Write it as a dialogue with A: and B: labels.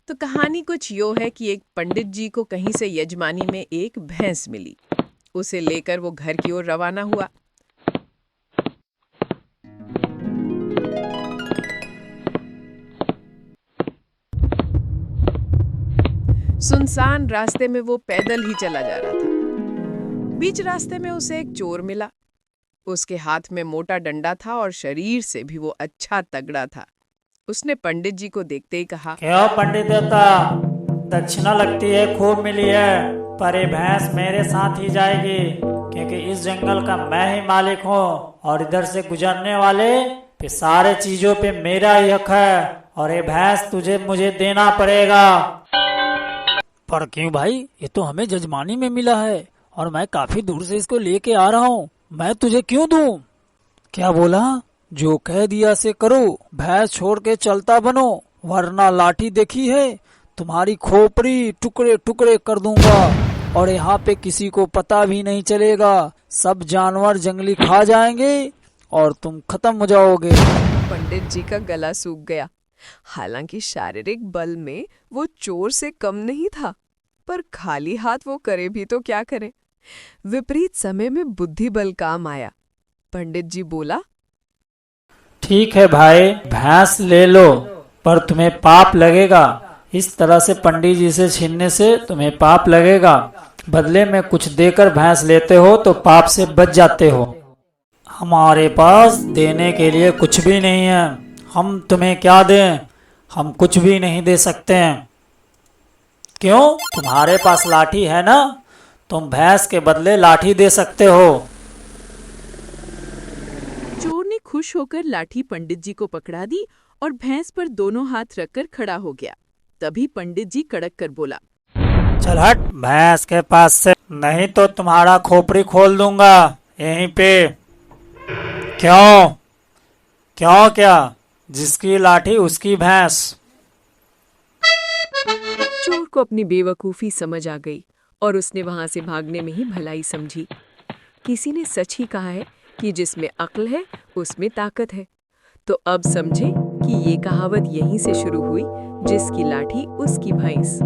A: तो कहानी कुछ यो है कि एक पंडित जी को कहीं से यजमानी में एक भैंस मिली। उसे लेकर वो घर की ओर रवाना हुआ। सुनसान रास्ते में वो पैदल ही चला जा रहा था। बीच रास्ते में उसे एक चोर मिला। उसके हाथ में मोटा डंडा था और शरीर से भी वो अच्छा तगड़ा था। उसने पंडित जी को देखते ही कहा,
B: क्यों पंडित देवता, दक्षिणा लगती है खूब मिली है, पर ये भैंस मेरे साथ ही जाएगी, क्योंकि इस जंगल का मैं ही मालिक हूँ और इधर से गुजरने वाले पे सारे चीजों पे मेरा ही हक है, और ये भैंस तुझे मुझे देना पड़ेगा।
C: पर क्यों भाई, ये तो हमें जजमानी में मिला है और मैं काफी दूर से इसको लेके आ रहा हूँ, मैं तुझे क्यों दूं? क्या बोला? जो कह दिया से करो, भैंस छोड़ के चलता बनो, वरना लाठी देखी है, तुम्हारी खोपड़ी टुकड़े टुकड़े कर दूंगा और यहाँ पे किसी को पता भी नहीं चलेगा। सब जानवर जंगली खा जाएंगे और तुम खत्म हो जाओगे।
A: पंडित जी का गला सूख गया। हालांकि शारीरिक बल में वो चोर से कम नहीं था, पर खाली हाथ वो करे भी तो क्या करे। विपरीत समय में बुद्धि बल काम आया। पंडित जी बोला,
B: ठीक है भाई, भैंस ले लो, पर तुम्हें पाप लगेगा। इस तरह से पंडित जी से छीनने से तुम्हें पाप लगेगा। बदले में कुछ देकर भैंस लेते हो तो पाप से बच जाते हो। हमारे पास देने के लिए कुछ भी नहीं है, हम तुम्हें क्या दें? हम कुछ भी नहीं दे सकते हैं। क्यों? तुम्हारे पास लाठी है ना, तुम भैंस के बदले लाठी दे सकते हो।
D: चोर ने खुश होकर लाठी पंडित जी को पकड़ा दी और भैंस पर दोनों हाथ रखकर खड़ा हो गया। तभी पंडित जी कड़क कर बोला,
B: चल हट भैंस के पास से, नहीं तो तुम्हारा खोपड़ी खोल दूंगा यहीं पे। क्यों? क्यों क्या? जिसकी लाठी उसकी भैंस।
D: चोर को अपनी बेवकूफी समझ आ गई और उसने वहां से भागने में ही भलाई समझी। किसी ने सच ही कहा है कि जिसमें अक्ल है उसमें ताकत है। तो अब समझे कि ये कहावत यहीं से शुरू हुई, जिसकी लाठी उसकी भैंस।